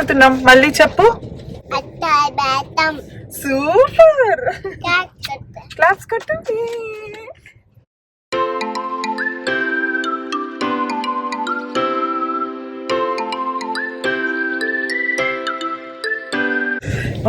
ఆడుతున్నాం? మళ్ళీ చెప్పు. సూపర్. క్లాప్స్ కొట్టు.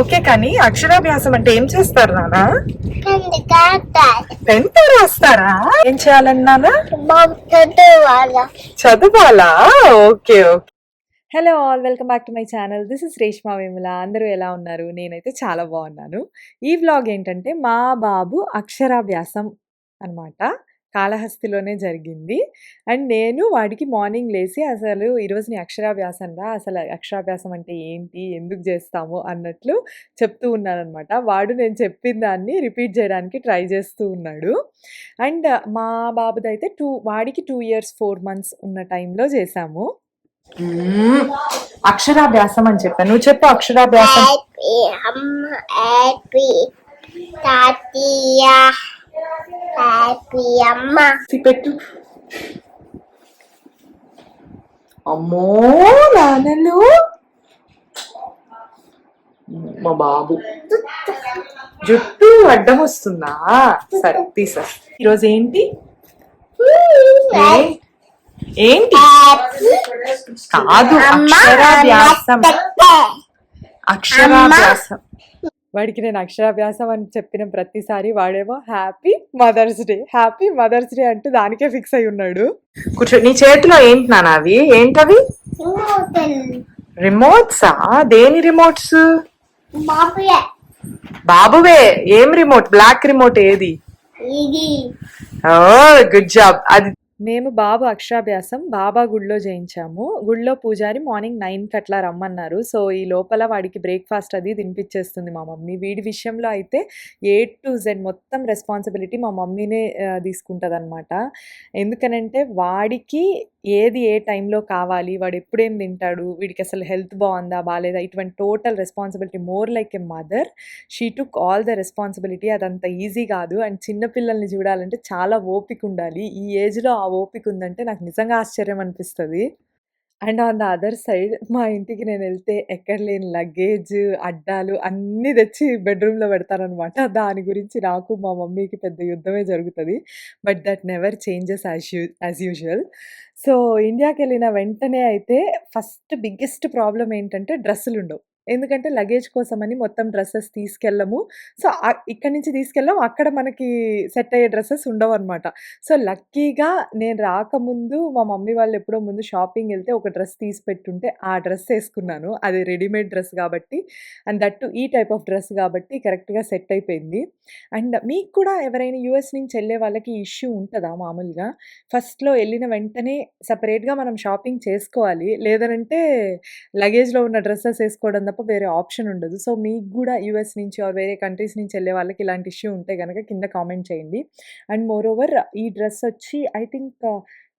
ఓకే, కానీ అక్షరాభ్యాసం అంటే ఏం చేస్తారు నాన్న? పెన్తో రాస్తారా? ఏం చేయాలన్నా? చదవాలా? Okay okay. Hello all, welcome back to my channel. This is Reshma Vemula. అందరూ ఎలా ఉన్నారు? నేనైతే చాలా బాగున్నాను. ఈ వ్లాగ్ ఏంటంటే మా బాబు అక్షరాభ్యాసం అనమాట. కాళహస్తిలోనే జరిగింది. అండ్ నేను వాడికి మార్నింగ్ లేసి అసలు ఈరోజు నీ అక్షరాభ్యాసం రా, అసలు అక్షరాభ్యాసం అంటే ఏంటి, ఎందుకు చేస్తాము అన్నట్లు చెప్తూ ఉన్నానమాట. వాడు నేను చెప్పిన దాన్ని రిపీట్ చేయడానికి ట్రై చేస్తూ ఉన్నాడు. అండ్ మా బాబుదైతే వాడికి 2 years 4 months ఉన్న టైంలో చేశాము. అక్షరాభ్యాసం అని చెప్పాను. నువ్వు చెప్పు అక్షరాభ్యాసం. పెట్టు. అమ్మో నాన్నలు, మా బాబు జుట్టు అడ్డం వస్తుందా? సరే తీసా. ఈరోజు ఏంటి ఏంటి కాదు, అక్షరాభ్యాసం. అక్షరాభ్యాసం. వాడికి నేను అక్షరాభ్యాసం అని చెప్పిన ప్రతిసారి వాడేమో happy mother's day, happy mother's day అంటూ దానికే ఫిక్స్ అయి ఉన్నాడు. కూర్చో. నీ చేతిలో ఏంటి నాన్న అవి? ఏంటవి? రిమోట్సా? దేని రిమోట్స్? బాబువే. ఏం రిమోట్? బ్లాక్ రిమోట్ ఏది? ఓ గుడ్ జాబ్. అది మేము బాబు అక్షరాభ్యాసం బాబా గుడిలో చేయించాము. గుడిలో పూజారి మార్నింగ్ 9కి అట్లా రమ్మన్నారు. సో ఈ లోపల వాడికి బ్రేక్ఫాస్ట్ అది తినిపించేస్తుంది మా మమ్మీ. వీడి విషయంలో అయితే A to Z మొత్తం రెస్పాన్సిబిలిటీ మా మమ్మీనే తీసుకుంటుంది అనమాట. ఎందుకనంటే వాడికి ఏది ఏ టైంలో కావాలి, వాడు ఎప్పుడేం తింటాడు, వీడికి అసలు హెల్త్ బాగుందా బాగాలేదా, ఇటువంటి total responsibility. More like a mother, she took all the responsibility. అదంత ఈజీ కాదు. అండ్ చిన్నపిల్లల్ని చూడాలంటే చాలా ఓపిక ఉండాలి. ఈ ఏజ్లో ఆ ఓపిక ఉందంటే నాకు నిజంగా ఆశ్చర్యం అనిపిస్తుంది. And on the other side మా ఇంటికి నేను వెళ్తే ఎక్కడ లేని లగేజ్, అడ్డాలు అన్నీ తెచ్చి బెడ్రూమ్లో పెడతారనమాట. దాని గురించి నాకు మా మమ్మీకి పెద్ద యుద్ధమే జరుగుతుంది. But that never changes as usual. So ఇండియాకి వెళ్ళిన వెంటనే అయితే ఫస్ట్ బిగ్గెస్ట్ ప్రాబ్లం ఏంటంటే డ్రెస్సులు ఉండవు. ఎందుకంటే లగేజ్ కోసమని మొత్తం డ్రెస్సెస్ తీసుకెళ్ళము. సో ఇక్కడి నుంచి తీసుకెళ్ళాం, అక్కడ మనకి సెట్ అయ్యే డ్రెస్సెస్ ఉండవు అనమాట. సో లక్కీగా నేను రాకముందు మా మమ్మీ వాళ్ళు ఎప్పుడో ముందు షాపింగ్ వెళ్తే ఒక డ్రెస్ తీసి పెట్టుంటే ఆ డ్రెస్ వేసుకున్నాను. అది రెడీమేడ్ డ్రెస్ కాబట్టి, అండ్ దట్టు ఈ టైప్ ఆఫ్ డ్రెస్ కాబట్టి కరెక్ట్గా సెట్ అయిపోయింది. అండ్ మీకు కూడా ఎవరైనా యూఎస్ నుంచి వెళ్ళే వాళ్ళకి ఇష్యూ ఉంటుందా? మామూలుగా ఫస్ట్లో వెళ్ళిన వెంటనే సపరేట్గా మనం షాపింగ్ చేసుకోవాలి, లేదనంటే లగేజ్లో ఉన్న డ్రెస్సెస్ వేసుకోవడం తప్ప వేరే ఆప్షన్ ఉండదు. సో మీకు కూడా యూఎస్ నుంచి ఆర్ వేరే కంట్రీస్ నుంచి వెళ్ళే వాళ్ళకి ఇలాంటి ఇష్యూ ఉంటే కనుక కింద కామెంట్ చేయండి. అండ్ మోర్ ఓవర్ ఈ డ్రెస్ వచ్చి ఐ థింక్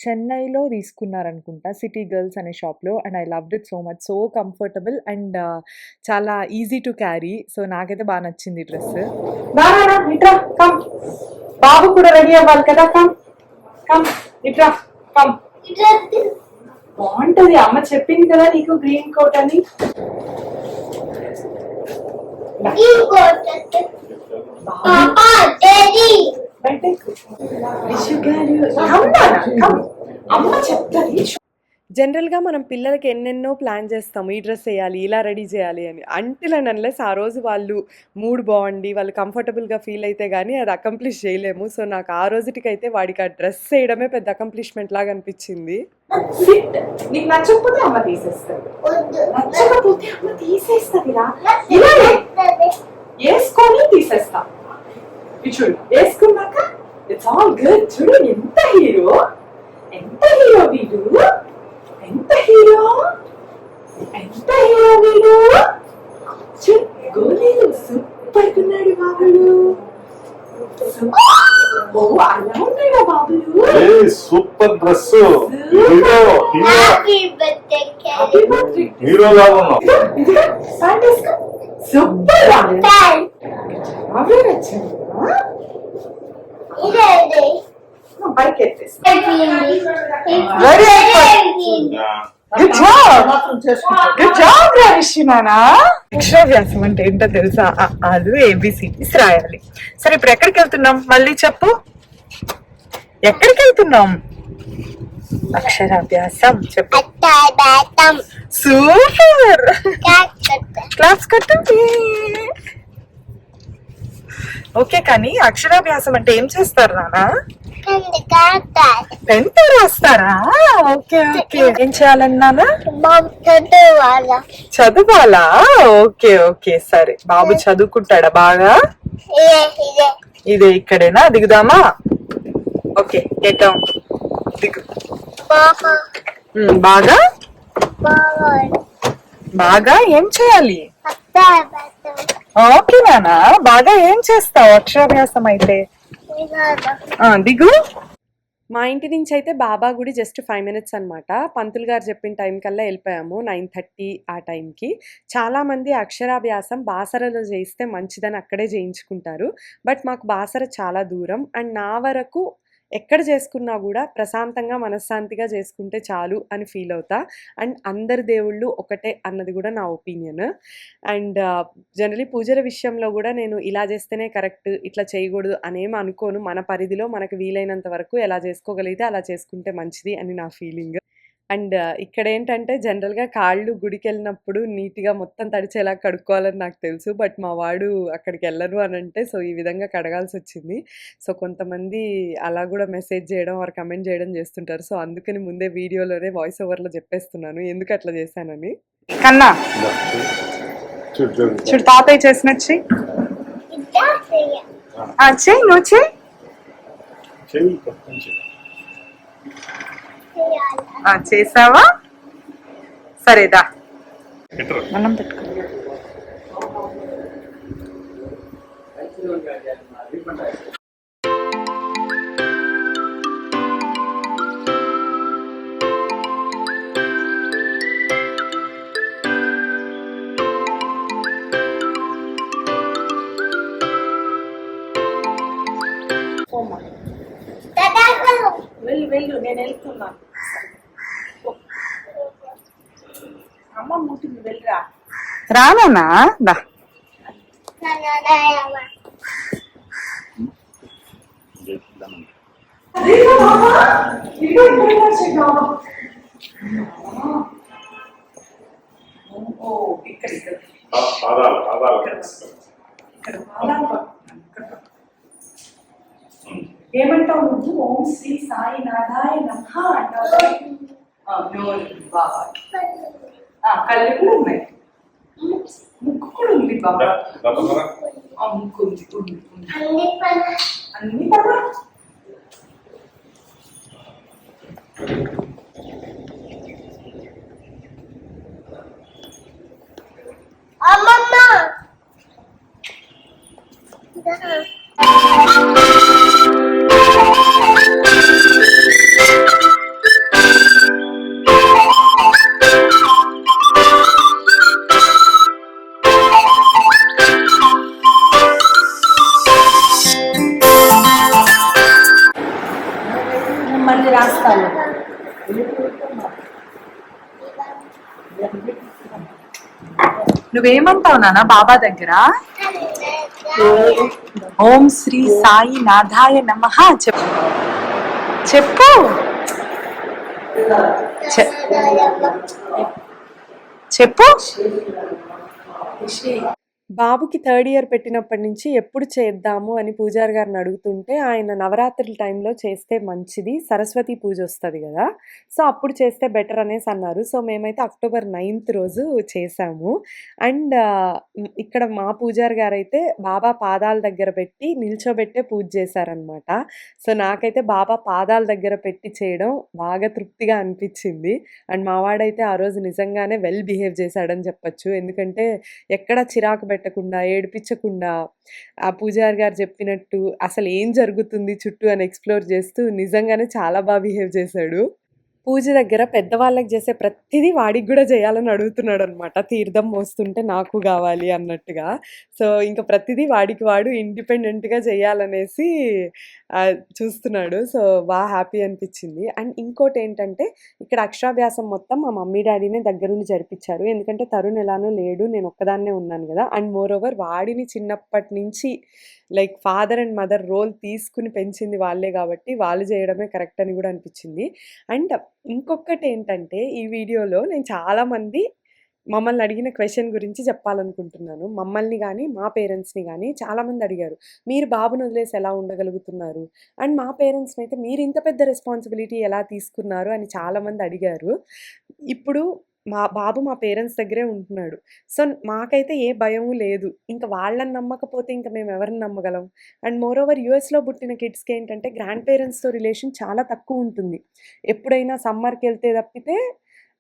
చెన్నైలో తీసుకున్నారనుకుంటా, సిటీ గర్ల్స్ అనే షాప్లో. And I loved it so much. So comfortable and చాలా ఈజీ టు క్యారీ. సో నాకైతే బాగా నచ్చింది డ్రెస్. బాబు కూడా రెడీ అవ్వాలి కదా. కమ్ కమ్ ఇట్రా కమ్. బాగుంటది. అమ్మ చెప్పింది కదా నీకు గ్రీన్ కోట్ అని. అమ్మ చెప్తాది. జనరల్గా మనం పిల్లలకి ఎన్నెన్నో ప్లాన్ చేస్తాము, ఈ డ్రెస్ వేయాలి, ఇలా రెడీ చేయాలి అని. అంటిల్ అండ్ అన్లెస్ ఆ రోజు వాళ్ళు మూడ్ బాగుండి వాళ్ళు కంఫర్టబుల్గా ఫీల్ అయితే కానీ అది అకంప్లిష్ చేయలేము. సో నాకు ఆ రోజుటికైతే వాడికి ఆ డ్రెస్ వేయడమే పెద్ద అకంప్లిష్మెంట్ లాగా అనిపించింది. నీకు నచ్చకపోతే అమ్మ తీసేస్తుంది, నచ్చకపోతే అమ్మ తీసేస్తుందిరా. వేసుకొని తీసేస్తా. చూడు వేసుకున్నాక ఇట్స్ ఆల్ గుడ్. చూడు ఎంత హీరో, ఎంత హీరో వీడు, ఎంత హీరో, ఎంత హీరో వీడు. గోలీలు సూపర్ ఉన్నాడు బాబుడు. ఓ అలా ఉన్నాడా బాబుడు? Super dress. హీరోగా ఉన్నావు. Super good job good job రావిష్యనానా. అక్షరాభ్యాసం అంటే ఏంటో తెలుసా? అది ఏబిసిడీస్ రాయాలి. సరే ఇప్పుడు ఎక్కడికి వెళ్తున్నాం మళ్ళీ చెప్పు. ఎక్కడికి వెళ్తున్నాం? అక్షరాభ్యాసం చెప్పు. సూపర్. క్లాస్ కట్టు. ఓకే, కానీ అక్షరాభ్యాసం అంటే ఏం చేస్తారు నానా? టెన్త్ రాస్తారా? Okay okay. ఏం చేయాలన్నానా? చదవాలా? ఓకే ఓకే సరే. బాబు చదువుకుంటాడా బాగా? ఇదే ఇక్కడేనా? దిగుదామా? Okay get down. దిగు. బాగా బాగా ఏం చేయాలి? ఓకే నానా. బాగా ఏం చేస్తావు అక్షరాభ్యాసం అయితే? దిగు. మా ఇంటి నుంచి అయితే బాబా గుడి జస్ట్ 5 minutes అనమాట. పంతులు గారు చెప్పిన టైం కల్లా వెళ్ళిపోయాము, 9:30 ఆ టైంకి. చాలామంది అక్షరాభ్యాసం బాసరలో చేయిస్తే మంచిదని అక్కడే చేయించుకుంటారు. బట్ మాకు బాసర చాలా దూరం. అండ్ నా వరకు ఎక్కడ చేసుకున్నా కూడా ప్రశాంతంగా మనశ్శాంతిగా చేసుకుంటే చాలు అని ఫీల్ అవుతా. అండ్ అందరి దేవుళ్ళు ఒకటే అన్నది కూడా నా ఒపీనియన్. అండ్ జనరలీ పూజల విషయంలో కూడా నేను ఇలా చేస్తేనే కరెక్ట్, ఇట్లా చేయకూడదు అనేమి అనుకోను. మన పరిధిలో మనకు వీలైనంత వరకు ఎలా చేసుకోగలిగితే అలా చేసుకుంటే మంచిది అని నా ఫీలింగ్. అండ్ ఇక్కడ ఏంటంటే జనరల్గా కాళ్ళు గుడికి వెళ్ళినప్పుడు నీట్గా మొత్తం తడిచేలా కడుక్కోవాలని నాకు తెలుసు. బట్ మా వాడు అక్కడికి వెళ్ళను అని అంటే సో ఈ విధంగా కడగాల్సి వచ్చింది. సో కొంతమంది అలా కూడా మెసేజ్ చేయడం వారు కమెంట్ చేయడం చేస్తుంటారు. సో అందుకని ముందే వీడియోలోనే వాయిస్ ఓవర్లో చెప్పేస్తున్నాను ఎందుకు అట్లా చేశానని. కన్నా చూడు తాతయ్య చేసినట్టు చెయ్యి. నువ్వు చెయ్యి. చేసావా? సరేదా మనం పెట్టుకో. వెళ్ళు నేను వెళ్తున్నాను. అమ్మ ముట్టింది, వెళ్ళరా. రానా దా. ఏమంటావు నువ్వు? ఓం శ్రీ సాయినాథాయ నమః అంటావు. కళ్ళు కూడా ఉన్నాయి, ముక్కు కూడా ఉంది బాబా. ముక్కు ఉంది అన్ని బాబా. మళ్ళీ రాస్తాను. నువ్వేమంటావు నాన్న బాబా దగ్గర? ఓం శ్రీ సాయి నాథాయ నమః చెప్పు. చెప్పు చెప్పు. బాబుకి 3rd year పెట్టినప్పటి నుంచి ఎప్పుడు చేద్దాము అని పూజారి గారిని అడుగుతుంటే ఆయన నవరాత్రుల టైంలో చేస్తే మంచిది, సరస్వతి పూజ వస్తుంది కదా, సో అప్పుడు చేస్తే బెటర్ అనేసి అన్నారు. సో మేమైతే October 9th రోజు చేసాము. అండ్ ఇక్కడ మా పూజారి గారు అయితే బాబా పాదాల దగ్గర పెట్టి నిల్చోబెట్టే పూజ చేశారనమాట. సో నాకైతే బాబా పాదాల దగ్గర పెట్టి చేయడం బాగా తృప్తిగా అనిపించింది. అండ్ మావాడైతే ఆ రోజు నిజంగానే వెల్ బిహేవ్ చేశాడని చెప్పచ్చు. ఎందుకంటే ఎక్కడ చిరాకు పెట్టకుండా ఏడిపించకుండా ఆ పూజారి గారు చెప్పినట్టు అసలు ఏం జరుగుతుంది చుట్టూ అని ఎక్స్ప్లోర్ చేస్తూ నిజంగానే చాలా బాగా బిహేవ్ చేశాడు. పూజ దగ్గర పెద్దవాళ్ళకి చేసే ప్రతిదీ వాడికి గూడా చేయాలని అడుగుతున్నాడనమాట. తీర్థం పోస్తుంటే నాకు గావాలి అన్నట్టుగా. సో, ఇంక ప్రతిదీ వాడికి వాడు ఇండిపెండెంట్‌గా చేయాలనేసి చూస్తున్నాడు. సో, హ్యాపీ అనిపిచ్చింది. అండ్ ఇంకోటేంటంటే ఇక్కడ అక్షరాభ్యాసం మొత్తం మా మమ్మీ, డ్యాడీనే దగ్గరుండి జరిపిచ్చారు. ఎందుకంటే తరుణ్ ఎలానో లేడు. నేనొక్కదాన్నే ఉన్నాను గదా! అండ్ మోర్ ఓవర్ వాడిని చిన్నప్పటి నుంచి like father and mother role తీసుకొని పెంచింది వాళ్ళే గాబట్టి, వాళ్ళు జేయడమే కరెక్ట్ అని గూడా అనిపిచ్చింది. అండ్ ఇంకొకటేంటంటే ఈ వీడియోలో నేను చాలామంది మమ్మల్ని అడిగిన క్వెషన్ గురించి చెప్పాలనుకుంటున్నాను. మమ్మల్ని గానీ, మా పేరెంట్స్‌ని గానీ చాలామంది అడిగారు. మీరు బాబుని వదిలేసి ఎలా ఉండగలుగుతున్నారు? అండ్ మా పేరెంట్స్‌నైతే మీరింత పెద్ద రెస్పాన్సిబిలిటీ ఎలా తీసుకున్నారు అని చాలామంది అడిగారు. ఇప్పుడు మా పేరెంట్స్ దగ్గరే ఉంటున్నాడు. సో, మాకైతే ఏ భయము లేదు. ఇంక వాళ్ళని నమ్మకపోతే ఇంక మేమెవరిని నమ్మగలం? అండ్ మోర్ ఓవర్ యూఎస్‌లో పుట్టిన కిడ్స్‌కేంటంటే గ్రాండ్ పేరెంట్స్‌తో రిలేషన్ చాలా తక్కువుంటుంది. ఎప్పుడైనా సమ్మర్‌కెళ్తే తప్పితే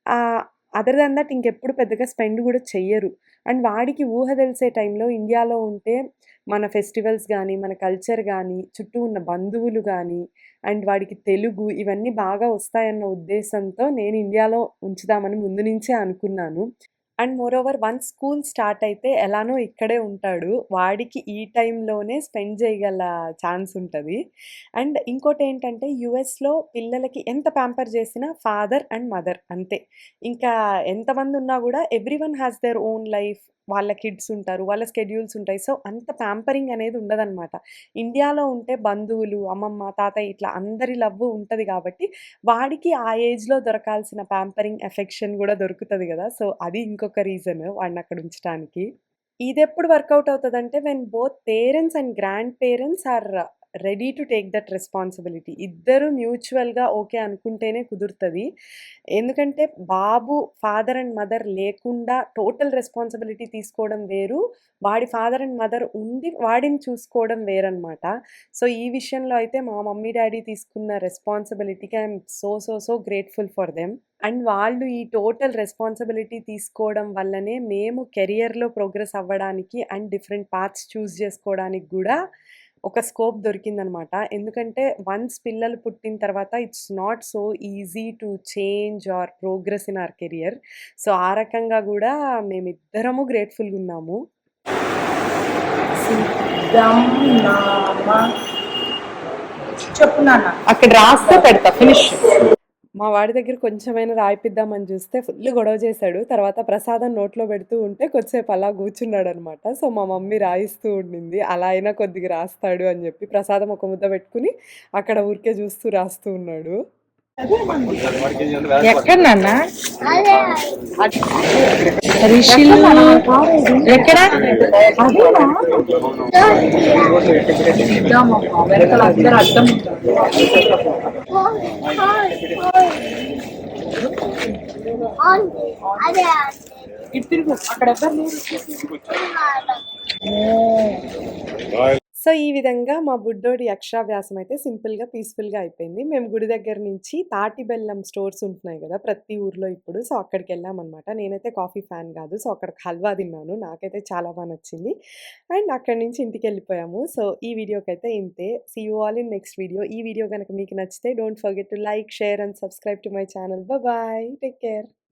ఆహ్, అదర్ దాన్ దట్ ఇంకెప్పుడు పెద్దగా స్పెండ్ గూడా చెయ్యరు. అండ్ వాడికి ఊహ తెలిసే టైంలో ఇండియాలో ఉంటే మన ఫెస్టివల్స్ గానీ, మన కల్చర్ గానీ, చుట్టూ ఉన్న బంధువులు గానీ, అండ్ వాడికి తెలుగు ఇవన్నీ బాగా వస్తాయన్న ఉద్దేశంతో నేను ఇండియాలో ఉంచుదామని ముందు నుంచే అనుకున్నాను. And moreover once school start అయితే ఎలానో ఇక్కడే ఉంటాడు. వాడికి ఈ టైంలోనే స్పెండ్ చేయగల ఛాన్స్ ఉంటది. అండ్ ఇంకోటేంటంటే యూఎస్‌లో పిల్లలకి ఎంత ప్యాంపర్ చేసినా ఫాదర్ అండ్ మదర్ అంతే. ఇంకా ఎంతమందున్నా గూడా everyone has their own life. వాళ్ళ కిడ్స్ ఉంటారు. వాళ్ళ స్కెడ్యూల్స్ ఉంటాయి. సో, అంత ప్యాంపరింగ్ అనేది ఉండదనమాట. ఇండియాలో ఉంటే బంధువులు, అమ్మమ్మ, తాతయ్య ఇట్లా అందరి లవ్వు ఉంటది గాబట్టి వాడికి ఆ ఏజ్‌లో దొరకాల్సిన ప్యాంపరింగ్, ఎఫెక్షన్ గూడా దొరుకుతది గదా! సో, అది ఇంకొక రీజన్ వాడినక్కడ ఉంచటానికి. ఇదెప్పుడు వర్కౌట్ అవుతదంటే when both parents and grandparents are ready to take that responsibility. ఇద్దరు మ్యూచువల్‌గా ఓకే అనుకుంటేనే కుదురుతది. ఎందుకంటే బాబు ఫాదర్ అండ్ మదర్ లేకుండా టోటల్ రెస్పాన్సిబిలిటీ తీసుకోవడం వేరు. వాడి ఫాదర్ అండ్ మదర్ ఉండి వాడిని చూసుకోవడం వేరనమాట. సో, ఈ విషయంలో అయితే మా మమ్మీ, డ్యాడీ తీసుకున్న రెస్పాన్సిబిలిటీకి I am so grateful for them. And వాళ్ళు ఈ టోటల్ రెస్పాన్సిబిలిటీ తీసుకోవడం వల్లనే మేము కెరియర్‌లో ప్రోగ్రెస్ అవ్వడానికి అండ్ డిఫరెంట్ పాత్స్ చూజ్ చేసుకోవడానికి గూడా ఒక స్కోప్ దొరికిందనమాట. ఎందుకంటే వన్స్ పిల్లలు పుట్టిన తర్వాత it's not so easy to change or progress in our career. So, ఆ రకంగా గూడా మేమిద్దరము గ్రేట్‌ఫుల్‌గున్నాము. సిద్ధం నామ చెప్పు నాన్న. అక్కడ రాస్తే పెడతా ఫినిష్. మా వాడి దగ్గర కొంచెమైనా రాయిపిద్దామని చూస్తే ఫుల్ గొడవ చేశాడు. తర్వాత ప్రసాదం నోట్లో పెడుతూ ఉంటే కొద్దిసేపు అలా కూర్చున్నాడనమాట. సో, మా మమ్మీ రాయిస్తూ ఉండింది. అలా అయినా కొద్దిగా రాస్తాడు అని చెప్పి ప్రసాదం ఒక ముద్ద పెట్టుకొని అక్కడ ఊరికే చూస్తూ రాస్తూ ఉన్నాడు. ఎక్కడ నాన్న రిషిలు ఎక్కడ వెనకాల అందరు అర్థం ఇటు తిరుగు అక్కడ ఎవ్వరు లేరు. సో, ఈ విధంగా మా బుడ్డోడి అక్షరాభ్యాసం అయితే సింపుల్‌గా, పీస్‌ఫుల్‌గా అయిపోయింది. మేము గుడి దగ్గర నుంచి తాటి బెల్లం స్టోర్స్ ఉంటున్నాయి గదా! ప్రతి ఊర్లో ఇప్పుడు. సో, అక్కడికెళ్ళామనమాట. నేనైతే కాఫీ ఫ్యాన్ గాదు. సో, అక్కడ హల్వా తిన్నాను. నాకైతే చాలా నచ్చింది. అండ్ అక్కడి నుంచి ఇంటికెళ్ళిపోయాము. సో, ఈ వీడియోకైతే ఇంతే. See you all in next video. ఈ వీడియో గనక మీకు నచ్చితే don't forget to like, share and subscribe to my channel. Bye. Take care.